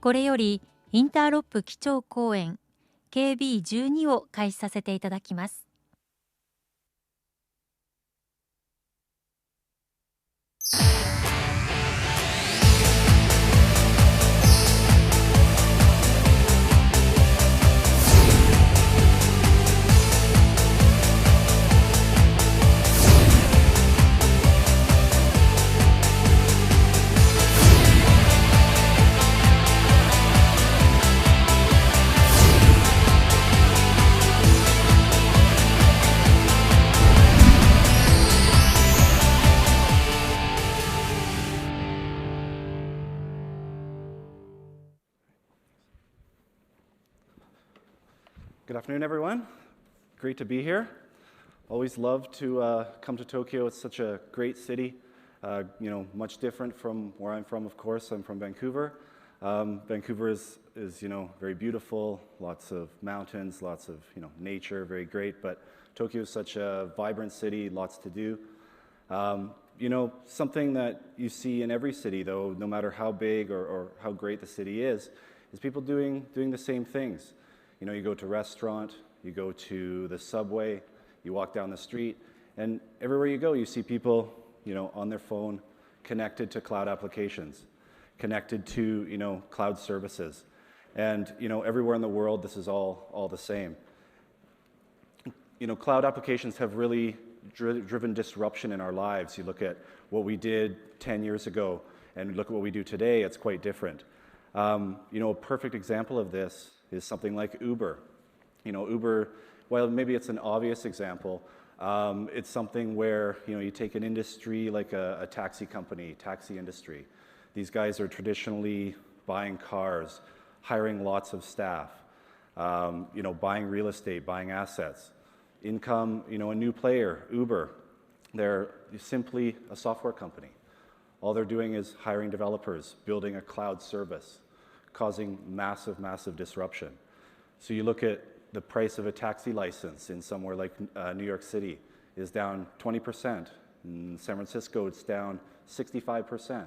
これよりインターロップ基調講演 KB12 を開始させていただきます。Good afternoon, everyone. Great to be here. Always love to come to Tokyo. It's such a great city. Much different from where I'm from, of course. I'm from Vancouver. Vancouver is very beautiful, lots of mountains, lots of nature, very great. But Tokyo is such a vibrant city, lots to do. Something that you see in every city, though, no matter how big or how great the city is people doing the same things. You go to a restaurant, you go to the subway, you walk down the street, and everywhere you go, you see people, on their phone, connected to cloud applications, connected to, cloud services. And, everywhere in the world, this is all the same. Cloud applications have really driven disruption in our lives. You look at what we did 10 years ago, and look at what we do today, it's quite different. A perfect example of this is something like Uber. Uber, well, maybe it's an obvious example. It's something where, you take an industry like a taxi company, taxi industry. These guys are traditionally buying cars, hiring lots of staff, buying real estate, buying assets. Income, a new player, Uber. They're simply a software company. All they're doing is hiring developers, building a cloud service, causing massive, massive disruption. So you look at the price of a taxi license in somewhere like New York City is down 20%. In San Francisco, it's down 65%.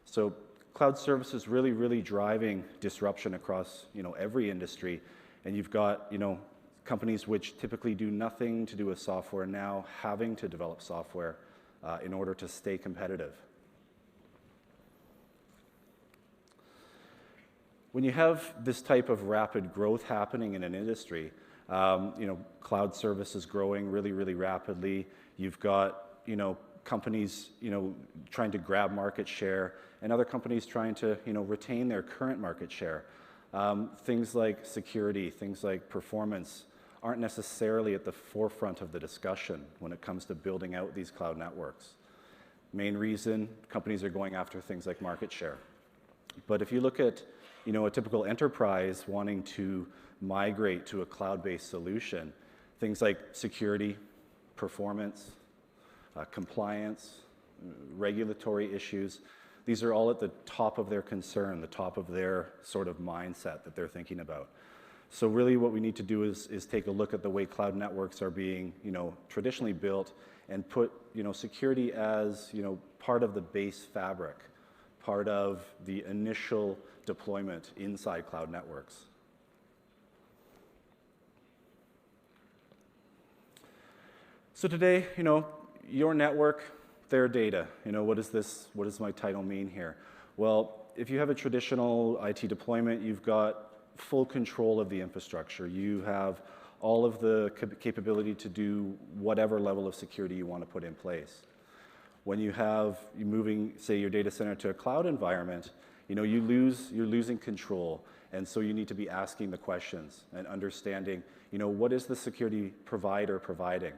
So cloud service is really, really driving disruption across, every industry. And you've got, companies which typically do nothing to do with software now having to develop software in order to stay competitive. When you have this type of rapid growth happening in an industry, cloud service is growing really, really rapidly. You've got, companies, trying to grab market share, and other companies trying to, retain their current market share. Things like security, things like performance aren't necessarily at the forefront of the discussion when it comes to building out these cloud networks. Main reason, companies are going after things like market share. But if you look at a typical enterprise wanting to migrate to a cloud-based solution, things like security, performance, compliance, regulatory issues, these are all at the top of their concern, the top of their sort of mindset that they're thinking about. So really what we need to do is take a look at the way cloud networks are being, traditionally built and put, security as, part of the base fabric, part of the initial deployment inside cloud networks. So today, your network, their data. What does my title mean here? Well, if you have a traditional IT deployment, you've got full control of the infrastructure. You have all of the capability to do whatever level of security you want to put in place. When you're moving, say, your data center to a cloud environment, you're losing control, and so you need to be asking the questions and understanding, what is the security provider providing?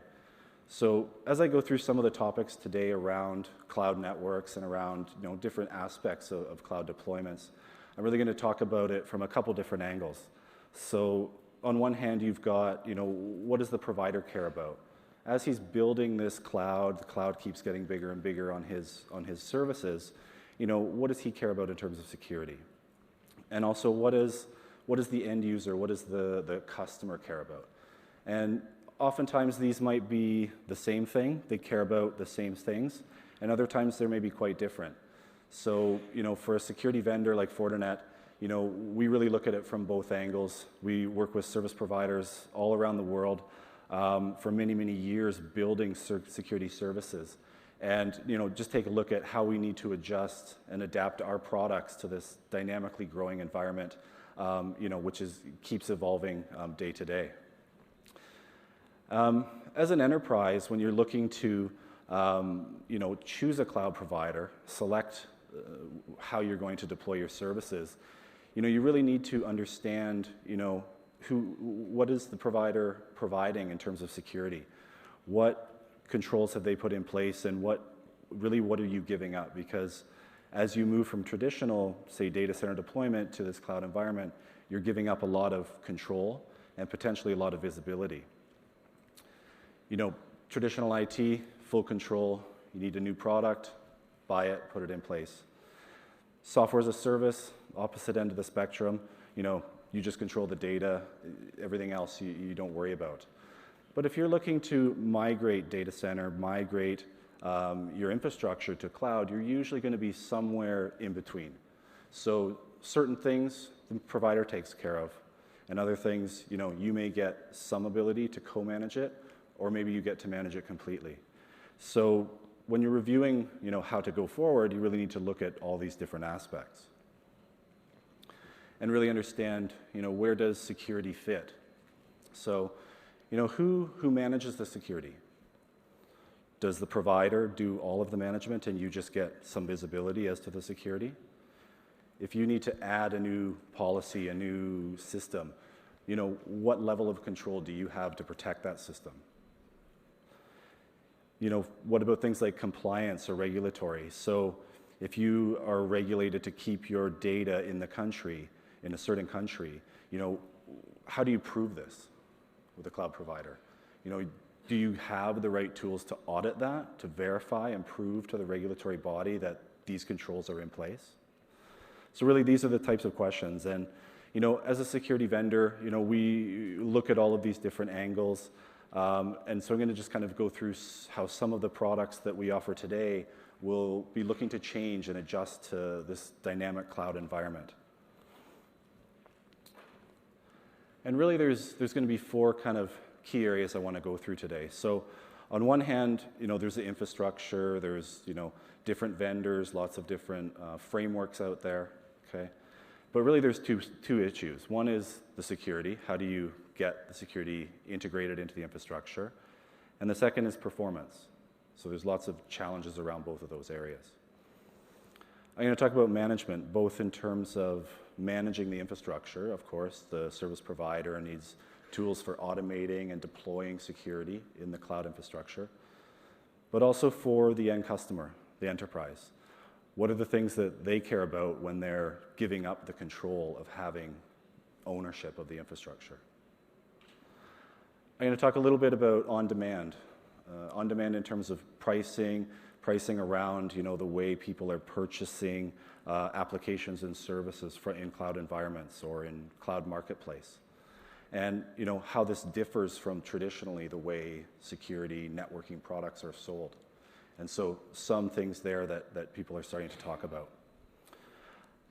So as I go through some of the topics today around cloud networks and around, different aspects of cloud deployments, I'm really going to talk about it from a couple different angles. So on one hand, you've got, what does the provider care about? As he's building this cloud, the cloud keeps getting bigger and bigger on his services. What does he care about in terms of security? And also, what is the end user, what does the customer care about? And oftentimes these might be the same thing, they care about the same things, and other times they may be quite different. So, for a security vendor like Fortinet, we really look at it from both angles. We work with service providers all around the world for many, many years building security services. And just take a look at how we need to adjust and adapt our products to this dynamically growing environment, which keeps evolving day to day. As an enterprise, when you're looking to choose a cloud provider, select how you're going to deploy your services, you really need to understand, what is the provider providing in terms of security? What controls have they put in place, and what are you giving up? Because as you move from traditional, say, data center deployment to this cloud environment, you're giving up a lot of control and potentially a lot of visibility. Traditional IT, full control, you need a new product, buy it, put it in place. Software as a service, opposite end of the spectrum, you just control the data, everything else you don't worry about. But if you're looking to migrate data center, migrate your infrastructure to cloud, you're usually going to be somewhere in between. So certain things the provider takes care of, and other things, you may get some ability to co-manage it, or maybe you get to manage it completely. So when you're reviewing, how to go forward, you really need to look at all these different aspects and really understand, where does security fit? So, who manages the security? Does the provider do all of the management and you just get some visibility as to the security? If you need to add a new policy, a new system, what level of control do you have to protect that system? What about things like compliance or regulatory? So if you are regulated to keep your data in the country, in a certain country, how do you prove this with a cloud provider? Do you have the right tools to audit that, to verify and prove to the regulatory body that these controls are in place? So really, these are the types of questions. And, as a security vendor, we look at all of these different angles. And so I'm going to just kind of go through how some of the products that we offer today will be looking to change and adjust to this dynamic cloud environment. And really, there's going to be four kind of key areas I want to go through today. So on one hand, there's the infrastructure, there's, different vendors, lots of different frameworks out there, okay? But really, there's two issues. One is the security. How do you get the security integrated into the infrastructure? And the second is performance. So there's lots of challenges around both of those areas. I'm going to talk about management, both in terms of managing the infrastructure. Of course, the service provider needs tools for automating and deploying security in the cloud infrastructure, but also for the end customer, the enterprise. What are the things that they care about when they're giving up the control of having ownership of the infrastructure? I'm going to talk a little bit about on-demand. On-demand in terms of pricing around, the way people are purchasing applications and services in cloud environments or in cloud marketplace. And, how this differs from traditionally the way security networking products are sold. And so some things there that people are starting to talk about.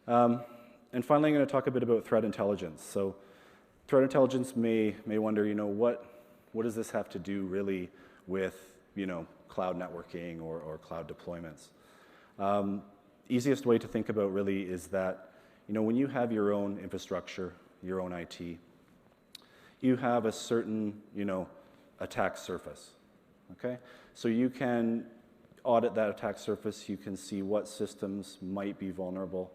And finally, I'm going to talk a bit about threat intelligence. So threat intelligence may wonder, what does this have to do really with, cloud networking or cloud deployments? Easiest way to think about really is that, when you have your own infrastructure, your own IT, you have a certain, attack surface, okay? So you can audit that attack surface. You can see what systems might be vulnerable.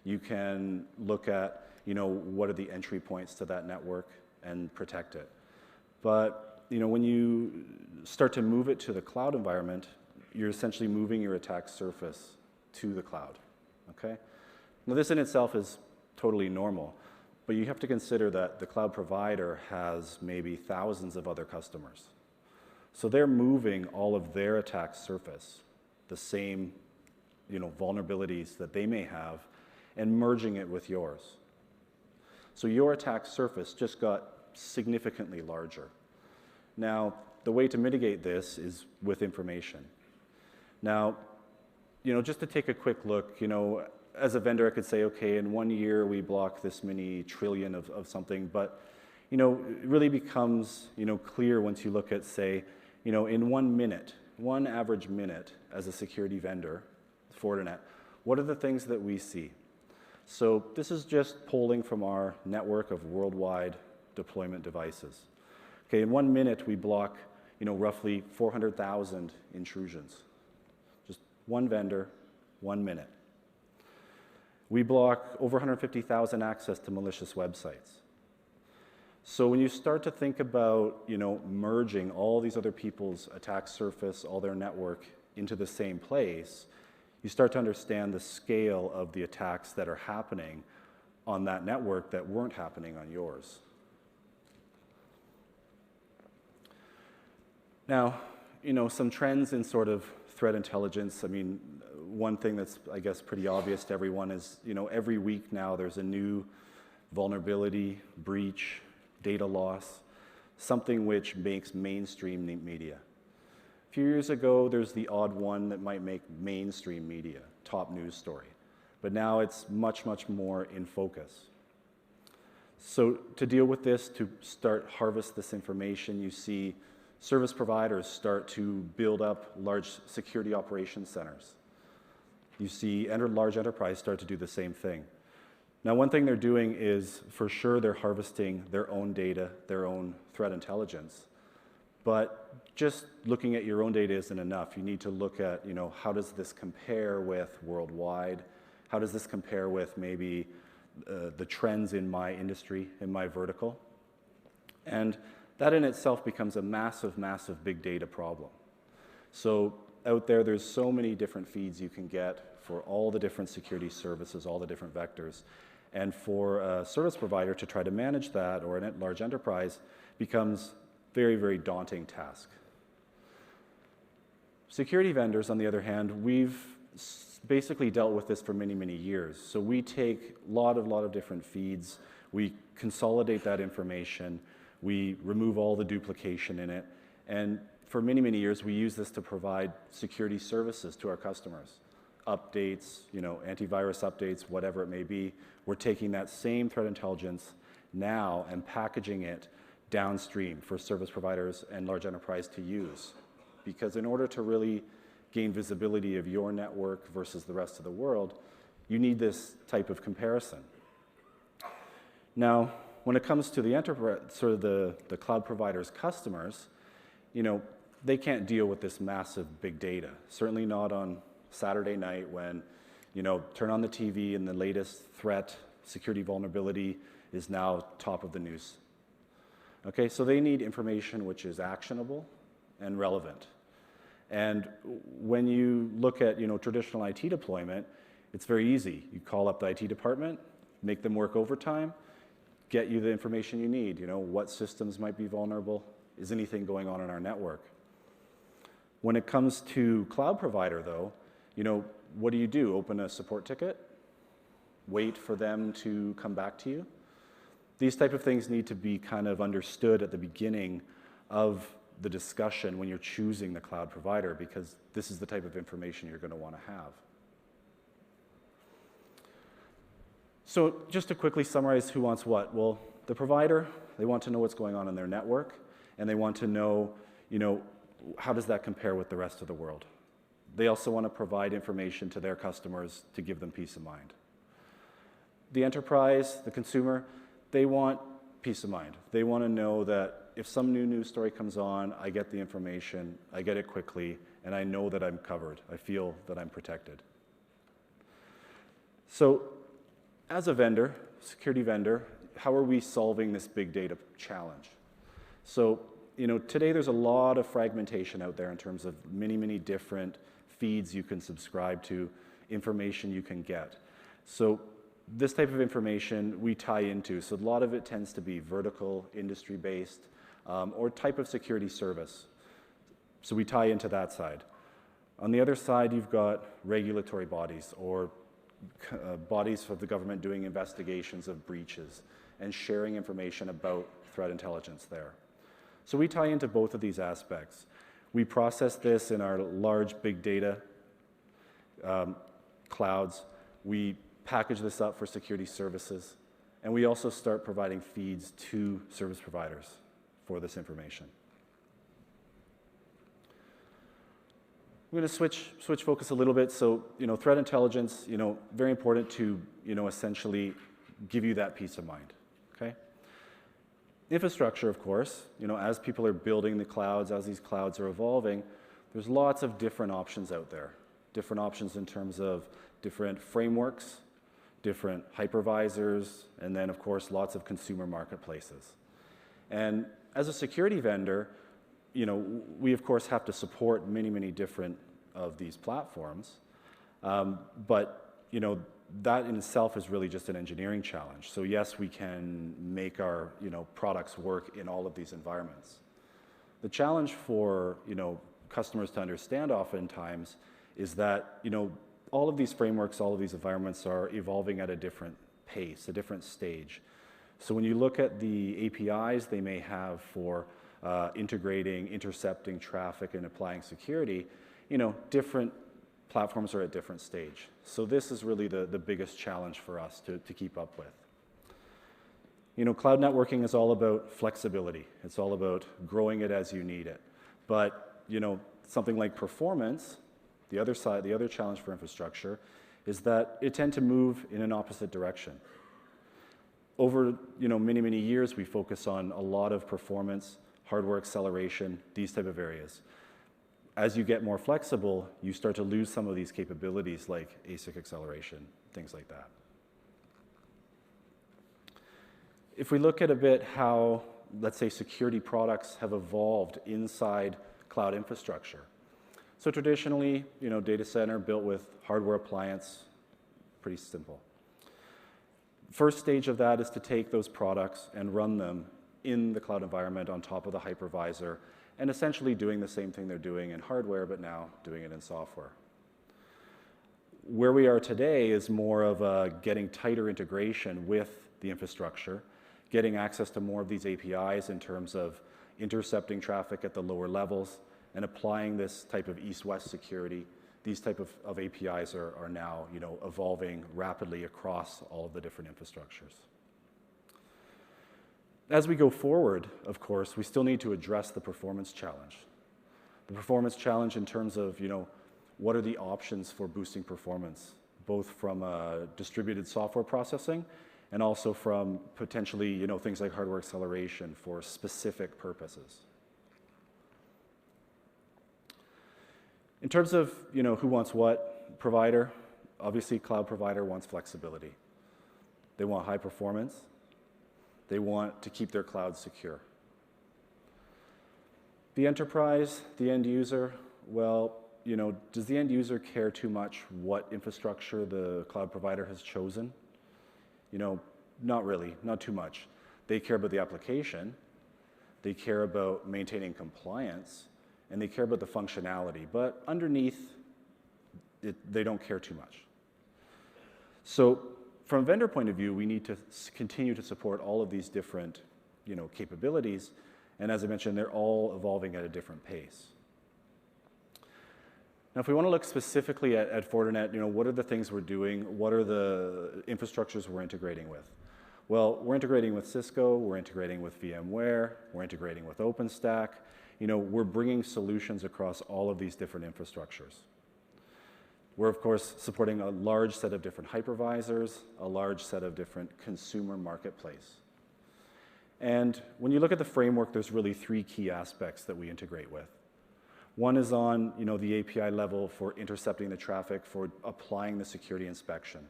You can look at, what are the entry points to that network and protect it. But, when you start to move it to the cloud environment, you're essentially moving your attack surface to the cloud, okay? Now, this in itself is totally normal, but you have to consider that the cloud provider has maybe thousands of other customers. So they're moving all of their attack surface, the same, vulnerabilities that they may have, and merging it with yours. So your attack surface just got significantly larger. Now, the way to mitigate this is with information. Now, just to take a quick look, as a vendor, I could say, okay, in 1 year we block this many trillion of something, but it really becomes clear once you look at, say, in 1 minute, one average minute as a security vendor, Fortinet, what are the things that we see? So this is just polling from our network of worldwide deployment devices. Okay, in 1 minute we block roughly 400,000 intrusions. Just one vendor, 1 minute. We block over 150,000 access to malicious websites. So when you start to think about merging all these other people's attack surface, all their network into the same place, you start to understand the scale of the attacks that are happening on that network that weren't happening on yours. Now, some trends in sort of threat intelligence. I mean, one thing that's, I guess, pretty obvious to everyone is, every week now there's a new vulnerability, breach, data loss, something which makes mainstream media. A few years ago, there's the odd one that might make mainstream media, top news story. But now it's much, much more in focus. So to deal with this, to start harvest this information, you see service providers start to build up large security operations centers. You see large enterprise start to do the same thing. Now, one thing they're doing is, for sure, they're harvesting their own data, their own threat intelligence. But just looking at your own data isn't enough. You need to look at, how does this compare with worldwide? How does this compare with maybe the trends in my industry, in my vertical? And that in itself becomes a massive, massive big data problem. So out there's so many different feeds you can get for all the different security services, all the different vectors. And for a service provider to try to manage that, or a large enterprise, becomes very, very daunting task. Security vendors, on the other hand, we've basically dealt with this for many, many years. So we take a lot of different feeds, we consolidate that information, we remove all the duplication in it, and for many, many years we use this to provide security services to our customers. Updates, antivirus updates, whatever it may be. We're taking that same threat intelligence now and packaging it downstream for service providers and large enterprise to use. Because in order to really gain visibility of your network versus the rest of the world, you need this type of comparison. Now, when it comes to the enterprise, sort of the cloud providers' customers, they can't deal with this massive big data. Certainly not on Saturday night when, turn on the TV and the latest threat, security vulnerability is now top of the news. Okay, so they need information which is actionable and relevant. And when you look at, traditional IT deployment, it's very easy. You call up the IT department, make them work overtime, get you the information you need. What systems might be vulnerable? Is anything going on in our network? When it comes to cloud provider, though, what do? Open a support ticket? Wait for them to come back to you? These type of things need to be kind of understood at the beginning of the discussion when you're choosing the cloud provider, because this is the type of information you're going to want to have. So just to quickly summarize who wants what. Well, the provider, they want to know what's going on in their network, and they want to know, how does that compare with the rest of the world? They also want to provide information to their customers to give them peace of mind. The enterprise, the consumer, they want peace of mind. They want to know that if some new news story comes on, I get the information, I get it quickly, and I know that I'm covered. I feel that I'm protected. So as a vendor, security vendor, how are we solving this big data challenge? So, today there's a lot of fragmentation out there in terms of many, many different feeds you can subscribe to, information you can get. So this type of information we tie into. So a lot of it tends to be vertical, industry-based, or type of security service. So we tie into that side. On the other side, you've got regulatory bodies or bodies of the government doing investigations of breaches and sharing information about threat intelligence there. So we tie into both of these aspects. We process this in our large big data clouds. we package this up for security services, and we also start providing feeds to service providers for this information. I'm going to switch focus a little bit. So, threat intelligence, very important to, essentially give you that peace of mind, okay? Infrastructure, of course, as people are building the clouds, as these clouds are evolving, there's lots of different options out there. Different options in terms of different frameworks, different hypervisors, and then, of course, lots of consumer marketplaces. And as a security vendor, we, of course, have to support many, many different of these platforms. But, that in itself is really just an engineering challenge. So yes, we can make our, products work in all of these environments. The challenge for, customers to understand oftentimes is that, all of these frameworks, all of these environments are evolving at a different pace, a different stage. So when you look at the APIs they may have for integrating, intercepting traffic, and applying security, different platforms are at different stage. So this is really the biggest challenge for us to keep up with. Cloud networking is all about flexibility. It's all about growing it as you need it. But, something like performance, the other challenge for infrastructure is that it tends to move in an opposite direction. Over, many, many years, we focus on a lot of performance, hardware acceleration, these type of areas. As you get more flexible, you start to lose some of these capabilities like ASIC acceleration, things like that. If we look at a bit how, let's say, security products have evolved inside cloud infrastructure. So traditionally, data center built with hardware appliance, pretty simple. First stage of that is to take those products and run them in the cloud environment on top of the hypervisor, and essentially doing the same thing they're doing in hardware, but now doing it in software. Where we are today is more of a getting tighter integration with the infrastructure, getting access to more of these APIs in terms of intercepting traffic at the lower levels, and applying this type of east-west security. These type of APIs are now, evolving rapidly across all of the different infrastructures. As we go forward, of course, we still need to address the performance challenge. The performance challenge in terms of, what are the options for boosting performance, both from distributed software processing and also from potentially, things like hardware acceleration for specific purposes. In terms of, who wants what provider, obviously cloud provider wants flexibility. They want high performance. They want to keep their cloud secure. The enterprise, the end user, well, does the end user care too much what infrastructure the cloud provider has chosen? Not really, not too much. They care about the application, they care about maintaining compliance, and they care about the functionality. But underneath, they don't care too much. So from a vendor point of view, we need to continue to support all of these different, capabilities. And as I mentioned, they're all evolving at a different pace. Now, if we want to look specifically at Fortinet, what are the things we're doing? What are the infrastructures we're integrating with? Well, we're integrating with Cisco, we're integrating with VMware, we're integrating with OpenStack. We're bringing solutions across all of these different infrastructures. We're, of course, supporting a large set of different hypervisors, a large set of different consumer marketplace. And when you look at the framework, there's really three key aspects that we integrate with. One is on, the API level for intercepting the traffic, for applying the security inspection.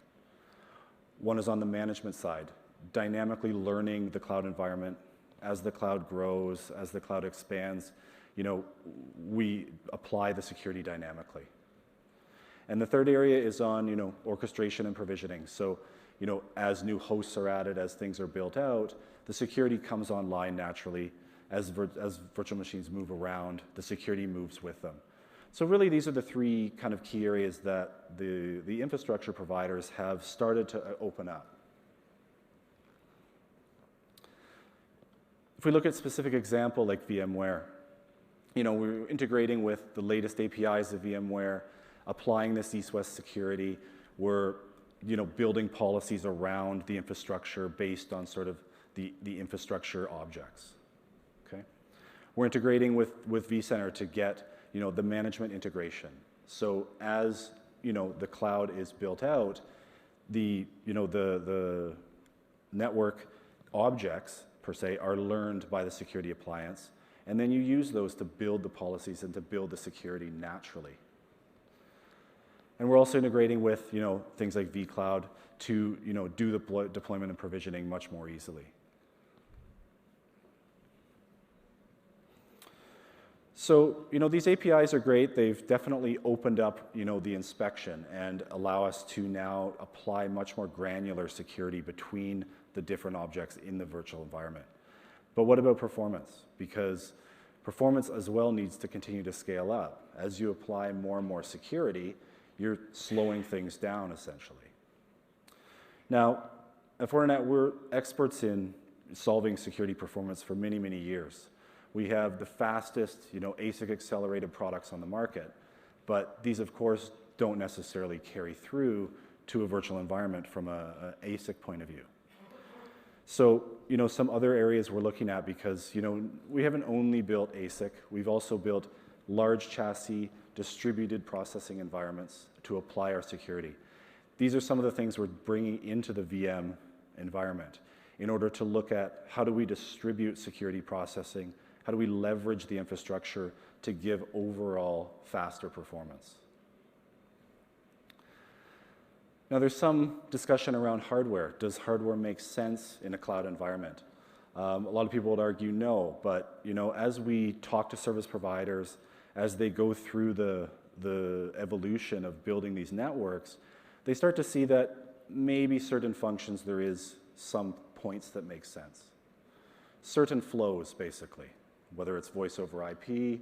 One is on the management side, dynamically learning the cloud environment. As the cloud grows, as the cloud expands, we apply the security dynamically. And the third area is on, orchestration and provisioning. So, as new hosts are added, as things are built out, the security comes online naturally. As virtual machines move around, the security moves with them. So really, these are the three kind of key areas that the infrastructure providers have started to open up. If we look at a specific example like VMware, we're integrating with the latest APIs of VMware, applying this east-west security. We're building policies around the infrastructure based on sort of the infrastructure objects. Okay, we're integrating with vCenter to get the management integration. So as the cloud is built out, the network objects per se are learned by the security appliance, and then you use those to build the policies and to build the security naturally. And we're also integrating with things like vCloud to do the deployment and provisioning much more easily. So these APIs are great. They've definitely opened up the inspection and allow us to now apply much more granular security between the different objects in the virtual environment. But what about performance? Because performance as well needs to continue to scale up. As you apply more and more security, you're slowing things down essentially. Now, at Fortinet, we're experts in solving security performance for many, many years. We have the fastest, ASIC accelerated products on the market, but these, of course, don't necessarily carry through to a virtual environment from an ASIC point of view. So, some other areas we're looking at, because, we haven't only built ASIC, we've also built large chassis distributed processing environments to apply our security. These are some of the things we're bringing into the VM environment in order to look at how do we distribute security processing, how do we leverage the infrastructure to give overall faster performance. Now, there's some discussion around hardware. Does hardware make sense in a cloud environment? A lot of people would argue no, but as we talk to service providers, as they go through the evolution of building these networks, they start to see that maybe certain functions there is some points that make sense. Certain flows, basically, whether it's voice over IP,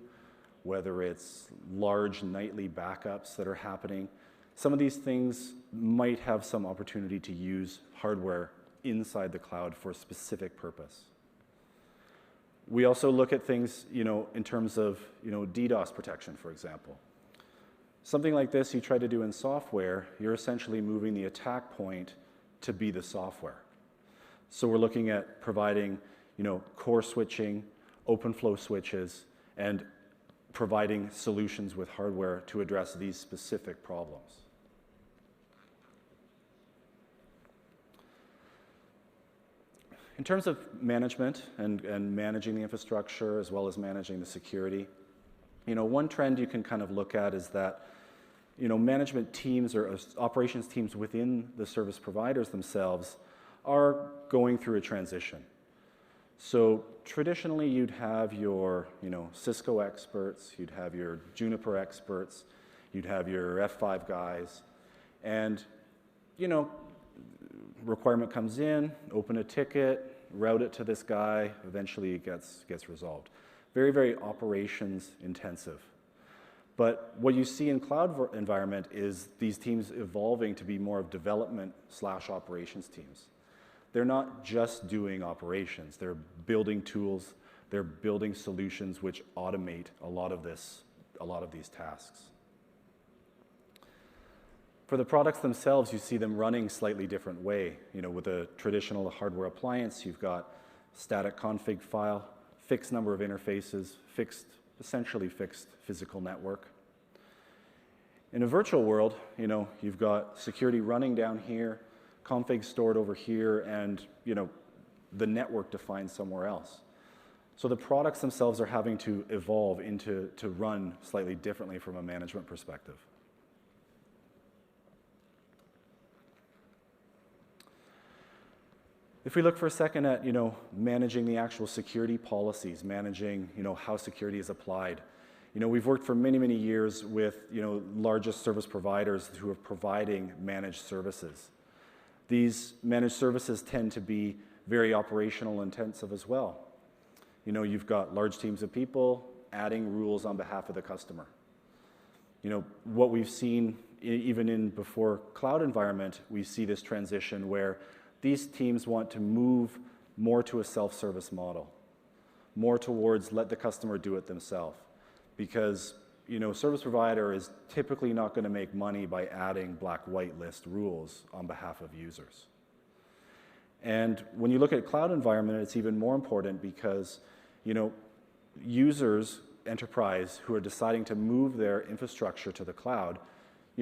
whether it's large nightly backups that are happening. Some of these things might have some opportunity to use hardware inside the cloud for a specific purpose. We also look at things, in terms of, DDoS protection, for example. Something like this you try to do in software, you're essentially moving the attack point to be the software. So we're looking at providing, core switching, open flow switches, and providing solutions with hardware to address these specific problems. In terms of management and managing the infrastructure as well as managing the security, one trend you can kind of look at is that, management teams or operations teams within the service providers themselves are going through a transition. So traditionally, you'd have your, Cisco experts, you'd have your Juniper experts, you'd have your F5 guys, and, requirement comes in, open a ticket, route it to this guy, eventually it gets resolved. Very, very operations intensive. But what you see in cloud environment is these teams evolving to be more of development/operations teams. They're not just doing operations, they're building tools, they're building solutions which automate a lot of these tasks. For the products themselves, you see them running slightly different way. With a traditional hardware appliance, you've got static config file, fixed number of interfaces, essentially fixed physical network. In a virtual world, you've got security running down here, config stored over here, and the network defined somewhere else. So the products themselves are having to evolve to run slightly differently from a management perspective. If we look for a second at, managing the actual security policies, managing, how security is applied, we've worked for many, many years with, largest service providers who are providing managed services. These managed services tend to be very operational intensive as well. You've got large teams of people adding rules on behalf of the customer. What we've seen even in before cloud environment, we see this transition where these teams want to move more to a self-service model, more towards let the customer do it themselves. Because, service provider is typically not going to make money by adding black-white list rules on behalf of users. And when you look at cloud environment, it's even more important because, users, enterprise, who are deciding to move their infrastructure to the cloud,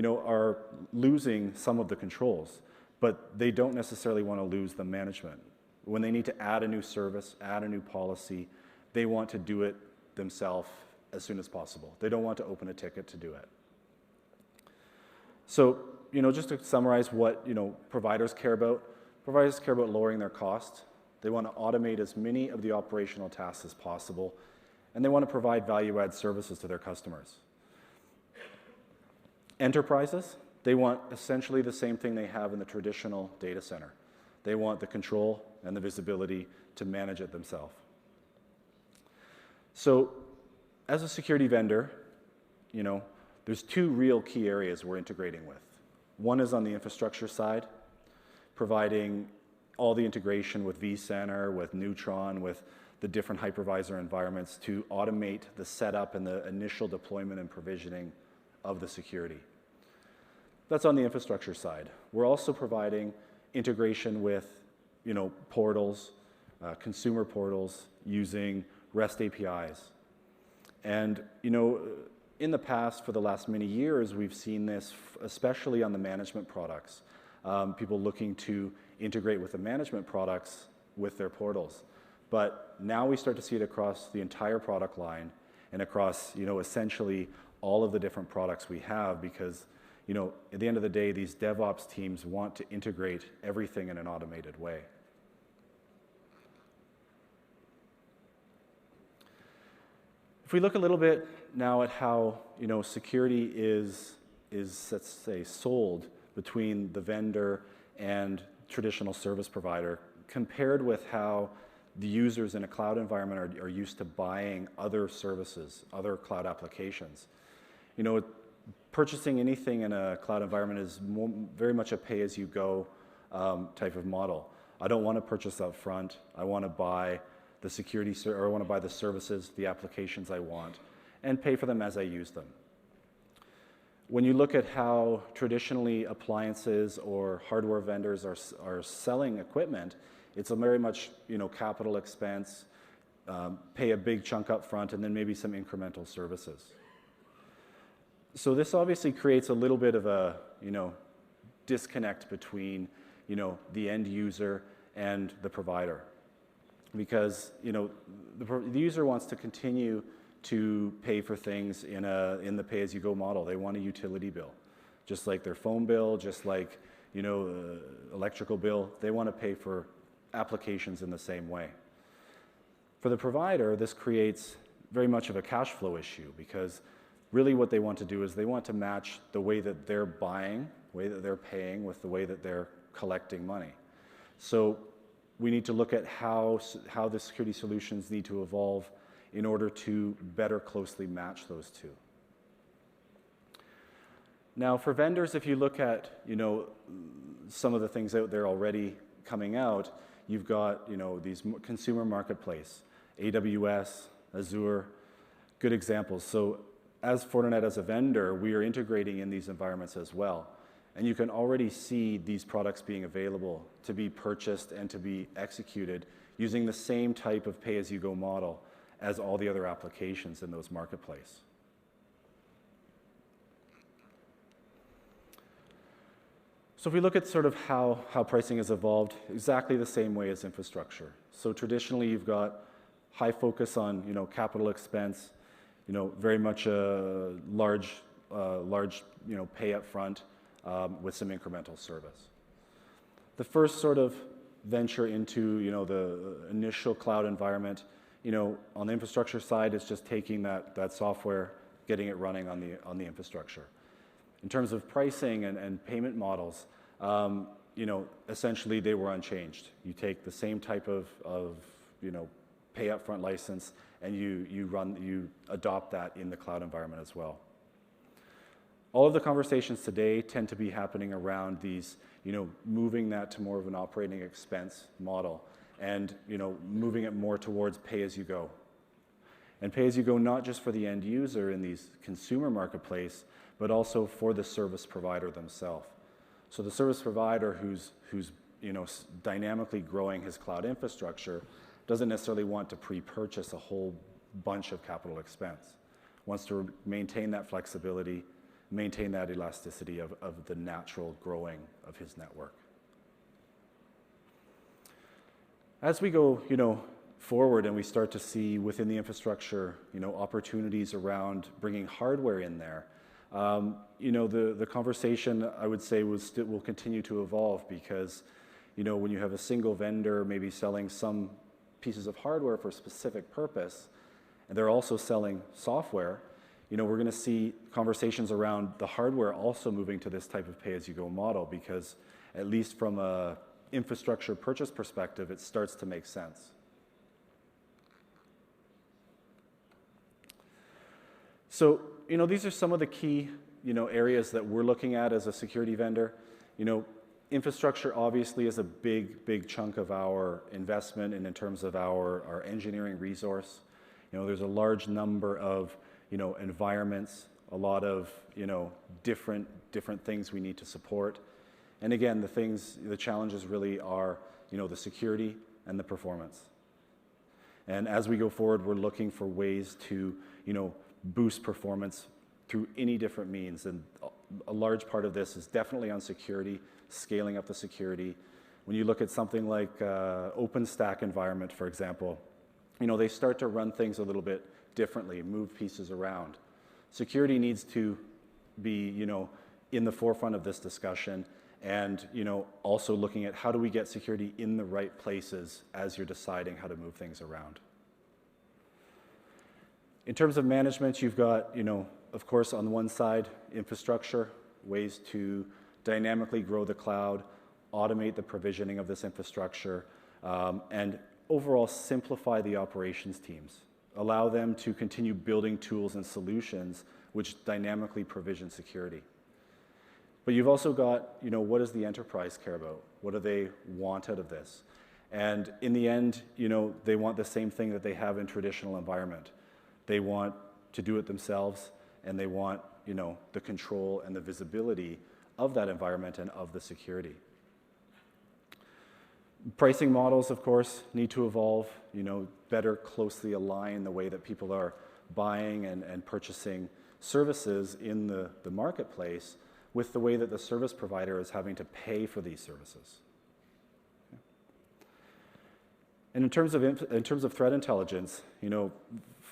are losing some of the controls, but they don't necessarily want to lose the management. When they need to add a new service, add a new policy, they want to do it themselves as soon as possible. They don't want to open a ticket to do it. So, just to summarize what, providers care about lowering their costs. They want to automate as many of the operational tasks as possible, and they want to provide value-add services to their customers. Enterprises, they want essentially the same thing they have in the traditional data center. They want the control and the visibility to manage it themselves. So, as a security vendor, there's two real key areas we're integrating with. One is on the infrastructure side, providing all the integration with vCenter, with Neutron, with the different hypervisor environments to automate the setup and the initial deployment and provisioning of the security. That's on the infrastructure side. We're also providing integration with, portals, consumer portals using REST APIs. And, in the past, for the last many years, we've seen this, especially on the management products. People looking to integrate with the management products with their portals. But now we start to see it across the entire product line and across, essentially all of the different products we have because, at the end of the day, these DevOps teams want to integrate everything in an automated way. If we look a little bit now at how, security is, let's say, sold between the vendor and traditional service provider, compared with how the users in a cloud environment are used to buying other services, other cloud applications. Purchasing anything in a cloud environment is very much a pay-as-you-go type of model. I don't want to purchase up front. I want to buy the security, or I want to buy the services, the applications I want, and pay for them as I use them. When you look at how traditionally appliances or hardware vendors are selling equipment, it's a very much capital expense, pay a big chunk up front, and then maybe some incremental services. So this obviously creates a little bit of a disconnect between the end user and the provider, because the user wants to continue to pay for things in the pay-as-you-go model. They want a utility bill, just like their phone bill, just like electrical bill. They want to pay for applications in the same way. For the provider, this creates very much of a cash flow issue because really what they want to do is they want to match the way that they're buying, the way that they're paying with the way that they're collecting money. So we need to look at how the security solutions need to evolve in order to better closely match those two. Now, for vendors, if you look at some of the things out there already coming out, you've got these consumer marketplace, AWS, Azure, good examples. So as Fortinet as a vendor, we are integrating in these environments as well. And you can already see these products being available to be purchased and to be executed using the same type of pay-as-you-go model as all the other applications in those marketplaces. So if we look at sort of how pricing has evolved, exactly the same way as infrastructure. So traditionally, you've got high focus on capital expense, very much a large pay up front with some incremental service. The first sort of venture into the initial cloud environment, on the infrastructure side, it's just taking that software, getting it running on the infrastructure. In terms of pricing and payment models, essentially they were unchanged. You take the same type of pay upfront license and you adopt that in the cloud environment as well. All of the conversations today tend to be happening around these, moving that to more of an operating expense model and moving it more towards pay as you go. And pay-as-you-go not just for the end user in these consumer marketplace, but also for the service provider themselves. So the service provider who's dynamically growing his cloud infrastructure doesn't necessarily want to pre-purchase a whole bunch of capital expense. Wants to maintain that flexibility, maintain that elasticity of the natural growing of his network. As we go, forward and we start to see within the infrastructure, opportunities around bringing hardware in there, the conversation, I would say, will continue to evolve because, when you have a single vendor maybe selling some pieces of hardware for a specific purpose, and they're also selling software, we're going to see conversations around the hardware also moving to this type of pay-as-you-go model because, at least from a infrastructure purchase perspective, it starts to make sense. So, these are some of the key, areas that we're looking at as a security vendor. Infrastructure obviously is a big chunk of our investment and in terms of our engineering resource. There's a large number of, environments, a lot of, different things we need to support. And again, the challenges really are, the security and the performance. And as we go forward, we're looking for ways to, boost performance through any different means. And a large part of this is definitely on security, scaling up the security. When you look at something like OpenStack environment, for example, they start to run things a little bit differently, move pieces around. Security needs to be, in the forefront of this discussion and, also looking at how do we get security in the right places as you're deciding how to move things around. In terms of management, you've got, of course, on one side, infrastructure, ways to dynamically grow the cloud, automate the provisioning of this infrastructure, and overall simplify the operations teams. Allow them to continue building tools and solutions which dynamically provision security. But you've also got, what does the enterprise care about? What do they want out of this? And in the end, they want the same thing that they have in traditional environment. They want to do it themselves, and they want, the control and the visibility of that environment and of the security. Pricing models, of course, need to evolve, better closely align the way that people are buying and purchasing services in the marketplace with the way that the service provider is having to pay for these services. And in terms of threat intelligence,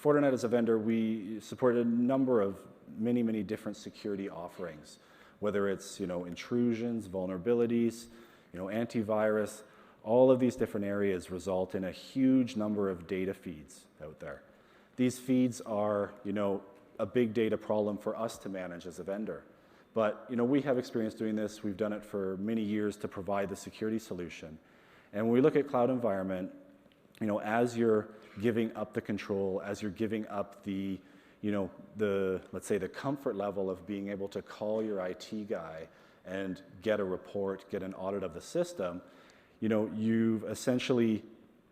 Fortinet as a vendor, we support a number of many different security offerings, whether it's, intrusions, vulnerabilities, antivirus. All of these different areas result in a huge number of data feeds out there. These feeds are, a big data problem for us to manage as a vendor. But, we have experience doing this. We've done it for many years to provide the security solution. And when we look at cloud environment, as you're giving up the control, as you're giving up the, let's say the comfort level of being able to call your IT guy and get a report, get an audit of the system, you essentially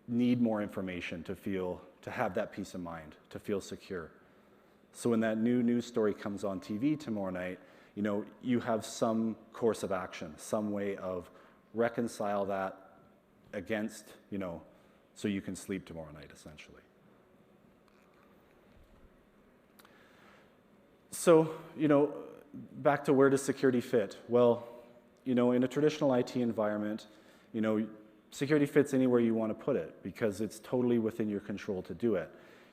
need more information to have that peace of mind, to feel secure. So when that new news story comes on TV tomorrow night, you have some course of action, some way of reconcile that against, so you can sleep tomorrow night, essentially. So, back to where does security fit? Well, in a traditional IT environment, security fits anywhere you want to put it because it's totally within your control to do it.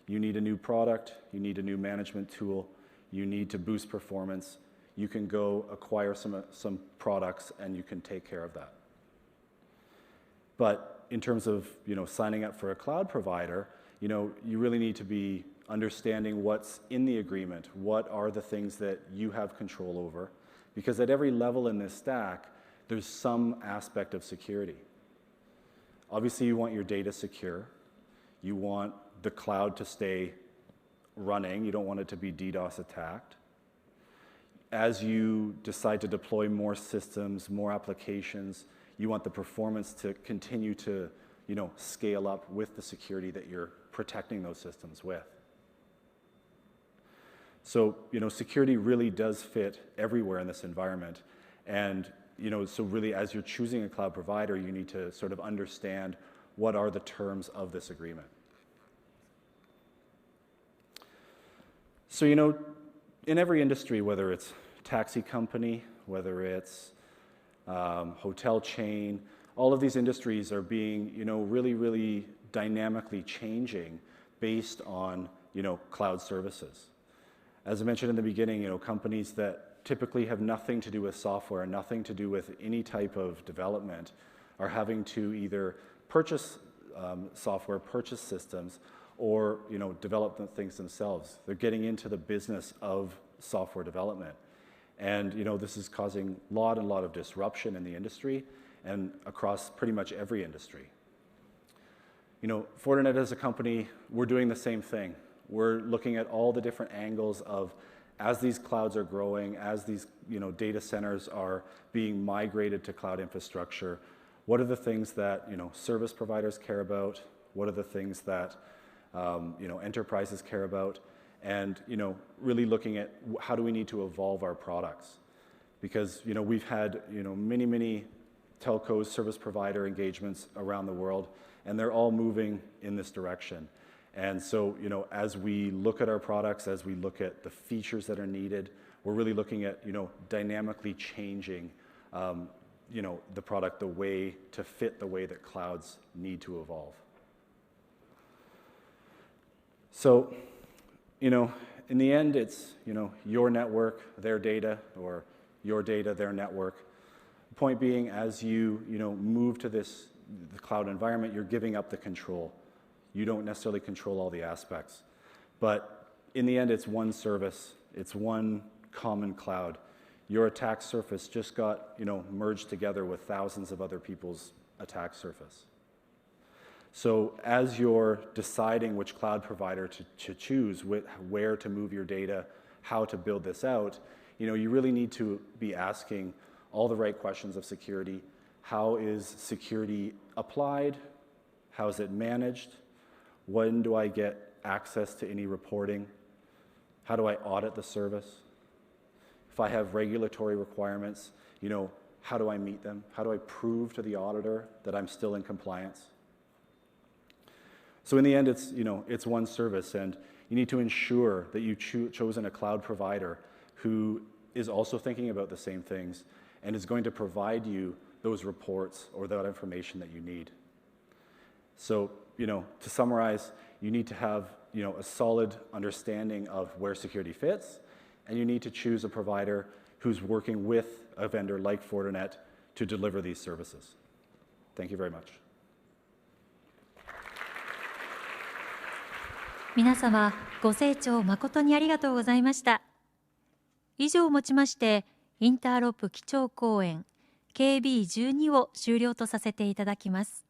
You need a new product, you need a new management tool, you need to boost performance. You can go acquire some products and you can take care of that. But in terms of signing up for a cloud provider, you really need to be understanding what's in the agreement, what are the things that you have control over, because at every level in this stack, there's some aspect of security. Obviously, you want your data secure. You want the cloud to stay running. You don't want it to be DDoS attacked. As you decide to deploy more systems, more applications, you want the performance to continue to, scale up with the security that you're protecting those systems with. So, security really does fit everywhere in this environment. And, so really as you're choosing a cloud provider, you need to sort of understand what are the terms of this agreement. So, in every industry, whether it's taxi company, whether it's hotel chain, all of these industries are being, really, really dynamically changing based on, cloud services. As I mentioned in the beginning, companies that typically have nothing to do with software, nothing to do with any type of development, are having to either purchase software, purchase systems, or develop things themselves. They're getting into the business of software development. And this is causing a lot of disruption in the industry and across pretty much every industry. Fortinet as a company, we're doing the same thing. We're looking at all the different angles of, as these clouds are growing, as these data centers are being migrated to cloud infrastructure, what are the things that service providers care about? What are the things that enterprises care about? And really looking at how do we need to evolve our products? Because we've had many telcos, service provider engagements around the world, and they're all moving in this direction. And so as we look at our products, as we look at the features that are needed, we're really looking at dynamically changing the product, the way to fit the way that clouds need to evolve. So in the end, it's your network, their data, or your data, their network. The point being, as you move to the cloud environment, you're giving up the control. You don't necessarily control all the aspects. But in the end, it's one service. It's one common cloud. Your attack surface just got merged together with thousands of other people's attack surface. So as you're deciding which cloud provider to choose, where to move your data, how to build this out, you really need to be asking all the right questions of security. How is security applied? How is it managed? When do I get access to any reporting? How do I audit the service? If I have regulatory requirements, how do I meet them? How do I prove to the auditor that I'm still in compliance? So in the end, it's one service, and you need to ensure that you've chosen a cloud provider who is also thinking about the same things and is going to provide you those reports or that information that you need. So, to summarize, you need to have, a solid understanding of where security fits, and you need to choose a provider who's working with a vendor like Fortinet to deliver these services. Thank you very much. 皆様、ご清聴誠にありがとうございました。以上をもちまして、インターロップ基調講演 KB12 を終了とさせていただきます。